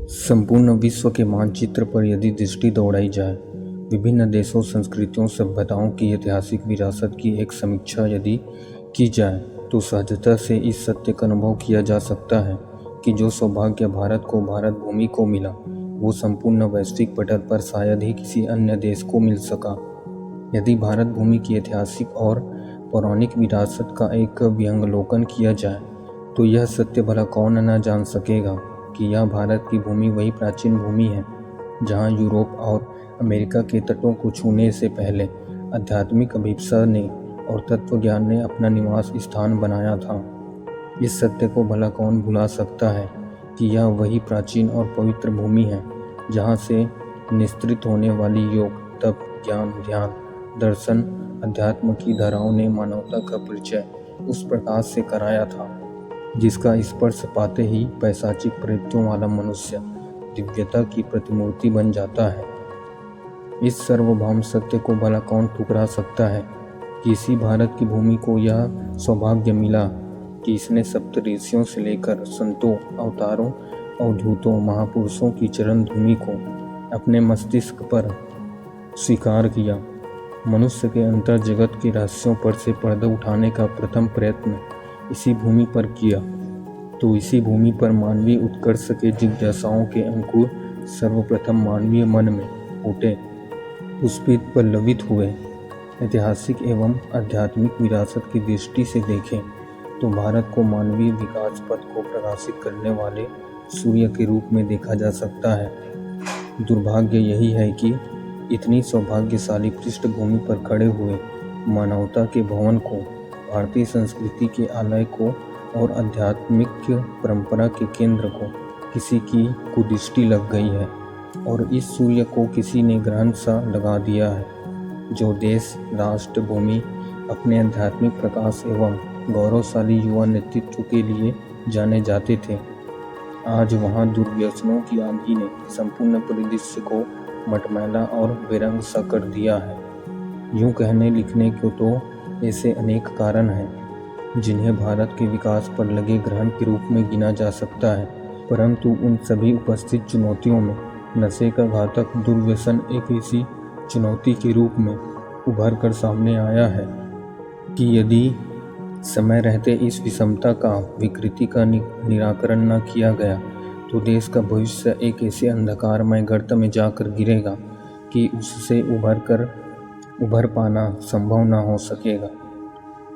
संपूर्ण विश्व के मानचित्र पर यदि दृष्टि दौड़ाई जाए, विभिन्न देशों, संस्कृतियों, सभ्यताओं की ऐतिहासिक विरासत की एक समीक्षा यदि की जाए, तो सहजता से इस सत्य का अनुभव किया जा सकता है कि जो सौभाग्य भारत को, भारत भूमि को मिला, वो संपूर्ण वैश्विक पटल पर शायद ही किसी अन्य देश को मिल सका। यदि भारत भूमि की ऐतिहासिक और पौराणिक विरासत का एक व्यंग्यावलोकन किया जाए, तो यह सत्य भला कौन न जान सकेगा कि यह भारत की भूमि वही प्राचीन भूमि है जहाँ यूरोप और अमेरिका के तटों को छूने से पहले आध्यात्मिक अभिप्सा ने और तत्वज्ञान ने अपना निवास स्थान बनाया था। इस सत्य को भला कौन भुला सकता है कि यह वही प्राचीन और पवित्र भूमि है जहाँ से निस्तृत होने वाली योग, तप, ज्ञान, ध्यान, दर्शन, अध्यात्म की धाराओं ने मानवता का परिचय उस प्रकाश से कराया था जिसका स्पर्श पाते ही पैशाचिक प्रवृत्तियों वाला मनुष्य दिव्यता की प्रतिमूर्ति बन जाता है। इस सार्वभौम सत्य को भला कौन ठुकरा सकता है कि इसी भारत की भूमि को यह सौभाग्य मिला कि इसने सप्तऋषियों से लेकर संतों, अवतारों, अवधूतों, महापुरुषों की चरण भूमि को अपने मस्तिष्क पर स्वीकार किया। मनुष्य के अंतर जगत के रहस्यों पर से पर्दा उठाने का प्रथम प्रयत्न इसी भूमि पर किया, तो इसी भूमि पर मानवीय उत्कर्ष के जिज्ञासाओं के अंकुर सर्वप्रथम मानवीय मन में फूटे, पुष्पित, पल्लवित हुए। ऐतिहासिक एवं आध्यात्मिक विरासत की दृष्टि से देखें तो भारत को मानवीय विकास पथ को प्रकाशित करने वाले सूर्य के रूप में देखा जा सकता है। दुर्भाग्य यही है कि इतनी सौभाग्यशाली पृष्ठभूमि पर खड़े हुए मानवता के भवन को, भारतीय संस्कृति के आलय को और आध्यात्मिक परंपरा के केंद्र को किसी की कुदृष्टि लग गई है और इस सूर्य को किसी ने ग्रहण सा लगा दिया है। जो देश, राष्ट्र, भूमि अपने आध्यात्मिक प्रकाश एवं गौरवशाली युवा नेतृत्व के लिए जाने जाते थे, आज वहाँ दुर्व्यसनों की आंधी ने संपूर्ण परिदृश्य को मटमैला और बेरंग सा कर दिया है। यूँ कहने लिखने को तो ऐसे अनेक कारण हैं जिन्हें भारत के विकास पर लगे ग्रहण के रूप में गिना जा सकता है, परंतु उन सभी उपस्थित चुनौतियों में नशे का घातक दुर्व्यसन एक ऐसी चुनौती के रूप में उभर कर सामने आया है कि यदि समय रहते इस विषमता का, विकृति का निराकरण न किया गया, तो देश का भविष्य एक ऐसे अंधकारमय गर्त में जाकर गिरेगा कि उससे उभर पाना संभव न हो सकेगा।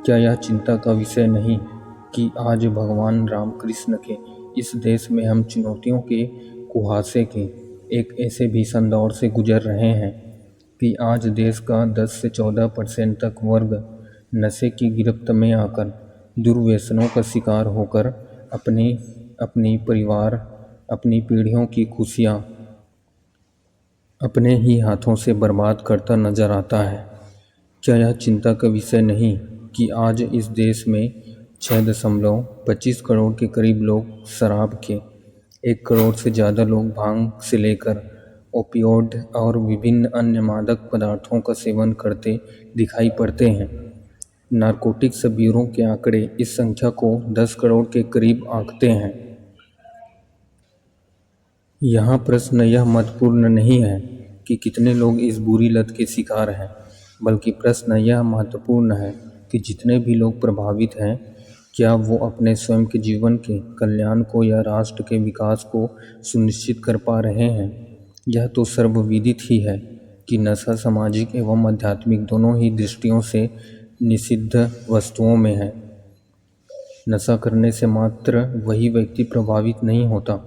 क्या यह चिंता का विषय नहीं कि आज भगवान राम कृष्ण के इस देश में हम चुनौतियों के कुहासे के एक ऐसे भीषण दौर से गुजर रहे हैं कि आज देश का 10 से 14% तक वर्ग नशे की गिरफ्त में आकर, दुर्व्यसनों का शिकार होकर अपनी परिवार, अपनी पीढ़ियों की खुशियाँ अपने ही हाथों से बर्बाद करता नजर आता है। क्या यह चिंता का विषय नहीं कि आज इस देश में 6.25 करोड़ के करीब लोग शराब के, 1 करोड़ से ज़्यादा लोग भांग से लेकर ओपियोइड और विभिन्न अन्य मादक पदार्थों का सेवन करते दिखाई पड़ते हैं। नारकोटिक्स ब्यूरो के आंकड़े इस संख्या को 10 करोड़ के करीब आंकते हैं। यहाँ प्रश्न यह महत्वपूर्ण नहीं है कि कितने लोग इस बुरी लत के शिकार हैं, बल्कि प्रश्न यह महत्वपूर्ण है कि जितने भी लोग प्रभावित हैं, क्या वो अपने स्वयं के जीवन के कल्याण को या राष्ट्र के विकास को सुनिश्चित कर पा रहे हैं। यह तो सर्वविदित ही है कि नशा सामाजिक एवं आध्यात्मिक दोनों ही दृष्टियों से निषिद्ध वस्तुओं में है। नशा करने से मात्र वही व्यक्ति प्रभावित नहीं होता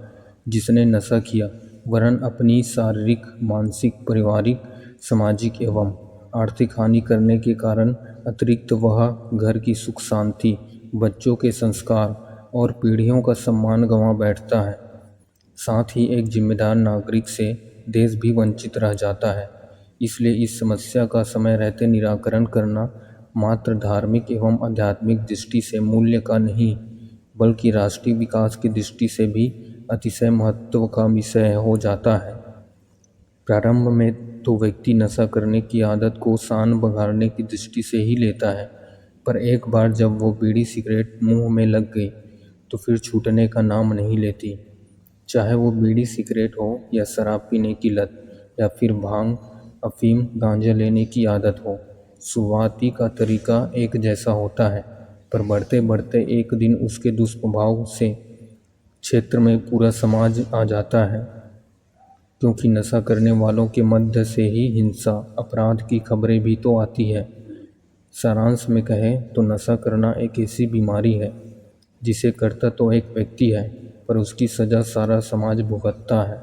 जिसने नशा किया, वरन अपनी शारीरिक, मानसिक, पारिवारिक, सामाजिक एवं आर्थिक हानि करने के कारण अतिरिक्त वह घर की सुख शांति, बच्चों के संस्कार और पीढ़ियों का सम्मान गंवा बैठता है। साथ ही एक जिम्मेदार नागरिक से देश भी वंचित रह जाता है। इसलिए इस समस्या का समय रहते निराकरण करना मात्र धार्मिक एवं आध्यात्मिक दृष्टि से मूल्य का नहीं, बल्कि राष्ट्रीय विकास की दृष्टि से भी अतिशय महत्व का विषय हो जाता है। प्रारंभ में तो व्यक्ति नशा करने की आदत को शान बघाड़ने की दृष्टि से ही लेता है, पर एक बार जब वो बीड़ी सिगरेट मुंह में लग गई तो फिर छूटने का नाम नहीं लेती। चाहे वो बीड़ी सिगरेट हो या शराब पीने की लत या फिर भांग अफीम गांजा लेने की आदत हो। शुरुआती का तरीका एक जैसा होता है, पर बढ़ते बढ़ते एक दिन उसके दुष्प्रभाव से क्षेत्र में पूरा समाज आ जाता है, क्योंकि नशा करने वालों के मध्य से ही हिंसा अपराध की खबरें भी तो आती है। सारांश में कहें तो नशा करना एक ऐसी बीमारी है जिसे करता तो एक व्यक्ति है, पर उसकी सज़ा सारा समाज भुगतता है।